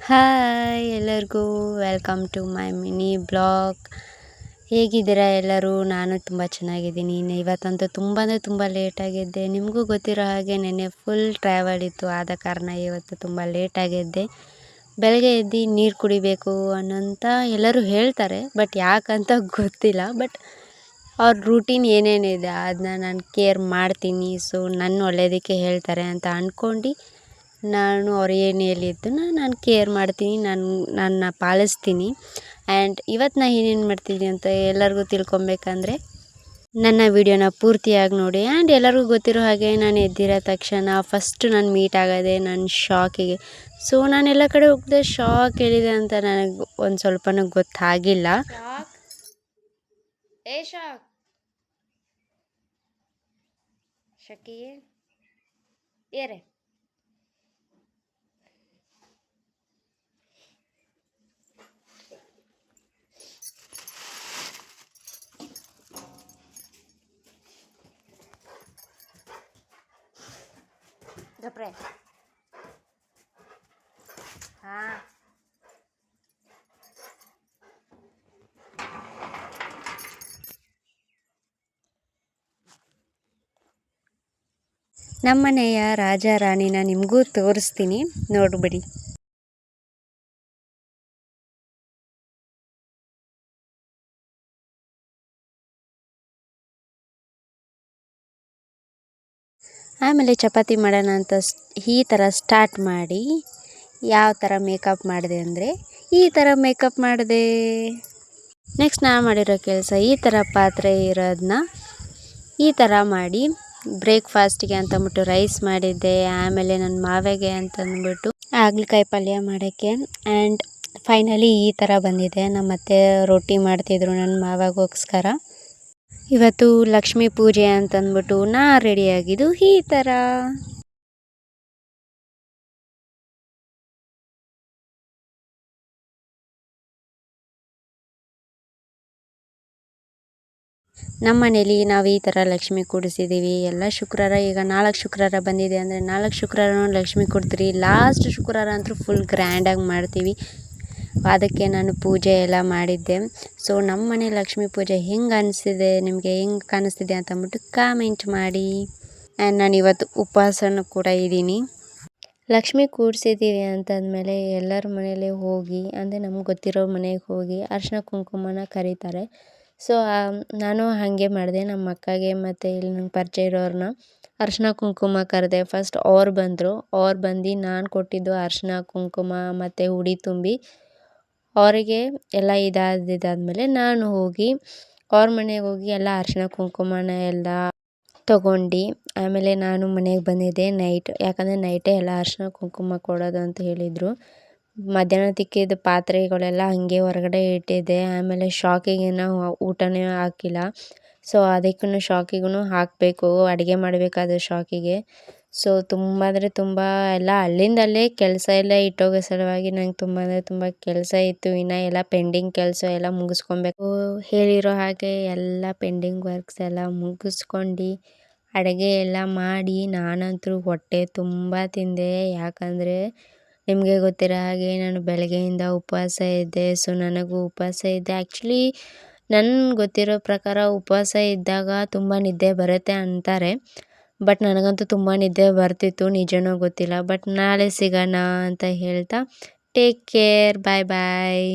Hi ಎಲ್ಲರಿಗೂ welcome to my mini blog. ಹೇಗಿದ್ದೀರಾ ಎಲ್ಲರೂ? ನಾನು ತುಂಬ ಚೆನ್ನಾಗಿದ್ದೀನಿ. ಇವತ್ತಂತೂ ತುಂಬ ಅಂದರೆ ತುಂಬ ಲೇಟಾಗಿದ್ದೆ. ನಿಮಗೂ ಗೊತ್ತಿರೋ ಹಾಗೆ ನೆನ್ನೆ ಫುಲ್ ಟ್ರಾವೆಲ್ ಇತ್ತು, ಆದ ಕಾರಣ ಇವತ್ತು ತುಂಬ ಲೇಟಾಗಿದ್ದೆ. ಬೆಳಗ್ಗೆ ಎದ್ದು ನೀರು ಕುಡಿಬೇಕು ಅನ್ನೋಂಥ ಎಲ್ಲರೂ ಹೇಳ್ತಾರೆ, ಬಟ್ ಯಾಕಂತ ಗೊತ್ತಿಲ್ಲ. ಬಟ್ ಅವ್ರ ರೂಟೀನ್ ಏನೇನಿದೆ ಅದನ್ನ ನಾನು ಕೇರ್ ಮಾಡ್ತೀನಿ. ಸೊ ನನ್ನ ಒಳ್ಳೆಯದಕ್ಕೆ ಹೇಳ್ತಾರೆ ಅಂತ ಅಂದ್ಕೊಂಡು ನಾನು ಅವ್ರು ಏನು ಹೇಳಿದ್ದನ್ನ ನಾನು ಕೇರ್ ಮಾಡ್ತೀನಿ, ನನ್ನ ಪಾಲಿಸ್ತೀನಿ. ಆ್ಯಂಡ್ ಇವತ್ತು ನಾನು ಏನೇನು ಮಾಡ್ತೀನಿ ಅಂತ ಎಲ್ಲರಿಗೂ ತಿಳ್ಕೊಬೇಕಂದ್ರೆ ನನ್ನ ವಿಡಿಯೋನ ಪೂರ್ತಿಯಾಗಿ ನೋಡಿ. ಆ್ಯಂಡ್ ಎಲ್ಲರಿಗೂ ಗೊತ್ತಿರೋ ಹಾಗೆ ನಾನು ಎದ್ದಿರೋ ತಕ್ಷಣ ಫಸ್ಟು ನಾನು ಮೀಟ್ ಆಗೋದೆ ನನ್ನ ಶಾಕಿಗೆ. ಸೊ ನಾನೆಲ್ಲ ಕಡೆ ಹೋಗ್ದೆ, ಶಾಕ್ ಹೇಳಿದೆ ಅಂತ ನನಗೆ ಒಂದು ಸ್ವಲ್ಪನೂ ಗೊತ್ತಾಗಿಲ್ಲ. ಶಕಿಯೇ ಏರೆ ಗಪ್ರೆ ಹಾಂ ನಮ್ಮನೆಯ ರಾಜ ರಾಣಿನ ನಿಮಗೂ ತೋರಿಸ್ತೀನಿ, ನೋಡ್ಬಿಡಿ. ಆಮೇಲೆ ಚಪಾತಿ ಮಾಡೋಣ ಅಂತ ಈ ಥರ ಸ್ಟಾರ್ಟ್ ಮಾಡಿ ಯಾವ ಥರ ಮೇಕಪ್ ಮಾಡಿದೆ ಅಂದರೆ ಈ ಥರ ಮೇಕಪ್ ಮಾಡಿದೆ. ನೆಕ್ಸ್ಟ್ ನಾನು ಮಾಡಿರೋ ಕೆಲಸ ಈ ಥರ ಪಾತ್ರೆ ಇರೋದನ್ನ ಈ ಥರ ಮಾಡಿ ಬ್ರೇಕ್ಫಾಸ್ಟಿಗೆ ಅಂತಂದ್ಬಿಟ್ಟು ರೈಸ್ ಮಾಡಿದ್ದೆ. ಆಮೇಲೆ ನನ್ನ ಮಾವೆಗೆ ಅಂತಂದ್ಬಿಟ್ಟು ಹಾಗಲಕಾಯಿ ಪಲ್ಯ ಮಾಡೋಕ್ಕೆ. ಆ್ಯಂಡ್ ಫೈನಲಿ ಈ ಥರ ಬಂದಿದೆ. ನಮ್ಮ ಅತ್ತೆ ರೊಟ್ಟಿ ಮಾಡ್ತಿದ್ರು ನನ್ನ ಮಾವಗೋಸ್ಕರ. ಇವತ್ತು ಲಕ್ಷ್ಮೀ ಪೂಜೆ ಅಂತಂದ್ಬಿಟ್ಟು ನಾ ರೆಡಿಯಾಗಿದ್ದು ಈ ಥರ. ನಮ್ಮ ಮನೇಲಿ ನಾವು ಈ ಥರ ಲಕ್ಷ್ಮಿ ಕೂಡಿಸಿದ್ದೀವಿ ಎಲ್ಲ ಶುಕ್ರವಾರ. ಈಗ 4 ಶುಕ್ರವಾರ ಬಂದಿದೆ ಅಂದರೆ 4 ಶುಕ್ರವಾರ ಲಕ್ಷ್ಮಿ ಕೊಡ್ತೀರಿ. ಲಾಸ್ಟ್ ಶುಕ್ರವಾರ ಅಂತೂ ಫುಲ್ ಗ್ರ್ಯಾಂಡಾಗಿ ಮಾಡ್ತೀವಿ. ಅದಕ್ಕೆ ನಾನು ಪೂಜೆ ಎಲ್ಲ ಮಾಡಿದ್ದೆ. ಸೊ ನಮ್ಮ ಮನೆ ಲಕ್ಷ್ಮೀ ಪೂಜೆ ಹೆಂಗೆ ಅನಿಸಿದೆ, ನಿಮಗೆ ಹೆಂಗೆ ಕಾಣಿಸ್ತಿದೆ ಅಂತಂದ್ಬಿಟ್ಟು ಕಾಮೆಂಟ್ ಮಾಡಿ. ಆ್ಯಂಡ್ ನಾನು ಇವತ್ತು ಉಪವಾಸನೂ ಕೂಡ ಇದ್ದೀನಿ. ಲಕ್ಷ್ಮಿ ಕೂಡಿಸಿದ್ದೀವಿ ಅಂತಂದಮೇಲೆ ಎಲ್ಲರ ಮನೇಲಿ ಹೋಗಿ, ಅಂದರೆ ನಮ್ಗೆ ಗೊತ್ತಿರೋ ಮನೆಗೆ ಹೋಗಿ ಅರಿಶಿನ ಕುಂಕುಮನ ಕರೀತಾರೆ. ಸೊ ನಾನು ಹಾಗೆ ಮಾಡಿದೆ. ನಮ್ಮ ಅಕ್ಕಗೆ ಮತ್ತು ಇಲ್ಲಿ ನಂಗೆ ಪರಿಚಯ ಇರೋರನ್ನ ಅರಿಶಿನ ಕುಂಕುಮ ಕರೆದೆ. ಫಸ್ಟ್ ಅವ್ರು ಬಂದರು. ಅವ್ರು ಬಂದು ನಾನು ಕೊಟ್ಟಿದ್ದು ಅರಿಶಿನ ಕುಂಕುಮ ಮತ್ತು ಉಡಿ ತುಂಬಿ ಅವರಿಗೆ ಎಲ್ಲ ಇದಾದಮೇಲೆ ನಾನು ಹೋಗಿ ಅವ್ರ ಮನೆಗೆ ಹೋಗಿ ಎಲ್ಲ ಅರಿಶಿನ ಕುಂಕುಮನ ಎಲ್ಲ ತೊಗೊಂಡು ಆಮೇಲೆ ನಾನು ಮನೆಗೆ ಬಂದಿದ್ದೆ ನೈಟ್. ಯಾಕಂದರೆ ನೈಟೇ ಎಲ್ಲ ಅರಿಶಿನ ಕುಂಕುಮ ಕೊಡೋದು ಅಂತ ಹೇಳಿದರು. ಮಧ್ಯಾಹ್ನ ತಿಕ್ಕಿದ ಪಾತ್ರೆಗಳೆಲ್ಲ ಹಾಗೆ ಹೊರಗಡೆ ಇಟ್ಟಿದ್ದೆ. ಆಮೇಲೆ ಶಾಕಿಗೇನೋ ಊಟನೇ ಹಾಕಿಲ್ಲ. ಸೊ ಅದಕ್ಕೂ ಶಾಕಿಗೂ ಹಾಕಬೇಕು, ಅಡುಗೆ ಮಾಡಬೇಕಾದ್ರೆ ಶಾಕಿಗೆ. ಸೊ ತುಂಬ ಅಂದರೆ ತುಂಬ ಎಲ್ಲ ಅಲ್ಲಿಂದಲ್ಲೇ ಕೆಲಸ ಎಲ್ಲ ಇಟ್ಟೋಗೋ ಸಲುವಾಗಿ ನಂಗೆ ತುಂಬ ಅಂದರೆ ತುಂಬ ಕೆಲಸ ಇತ್ತು. ಇನ್ನು ಎಲ್ಲ ಪೆಂಡಿಂಗ್ ಕೆಲಸ ಎಲ್ಲ ಮುಗಿಸ್ಕೊಬೇಕು. ಹೇಳಿರೋ ಹಾಗೆ ಎಲ್ಲ ಪೆಂಡಿಂಗ್ ವರ್ಕ್ಸ್ ಎಲ್ಲ ಮುಗಿಸ್ಕೊಂಡು ಅಡುಗೆ ಎಲ್ಲ ಮಾಡಿ ನಾನಂತೂ ಹೊಟ್ಟೆ ತುಂಬ ತಿಂದೆ. ಯಾಕಂದರೆ ನಿಮಗೆ ಗೊತ್ತಿರೋ ಹಾಗೆ ನಾನು ಬೆಳಗ್ಗೆಯಿಂದ ಉಪವಾಸ ಇದ್ದೆ. ಸೊ ನನಗೂ ಉಪವಾಸ ಇದ್ದೆ. ಆ್ಯಕ್ಚುಲಿ ನನ್ಗೆ ಗೊತ್ತಿರೋ ಪ್ರಕಾರ ಉಪವಾಸ ಇದ್ದಾಗ ತುಂಬ ನಿದ್ದೆ ಬರುತ್ತೆ ಅಂತಾರೆ. ಬಟ್ ನನಗಂತೂ ತುಂಬ ನಿದ್ದೆ ಬರ್ತಿತ್ತು, ನಿಜನೋ ಗೊತ್ತಿಲ್ಲ. ಬಟ್ ನಾಳೆ ಸಿಗೋಣ ಅಂತ ಹೇಳ್ತಾ ಟೇಕ್ ಕೇರ್, ಬಾಯ್ ಬಾಯ್.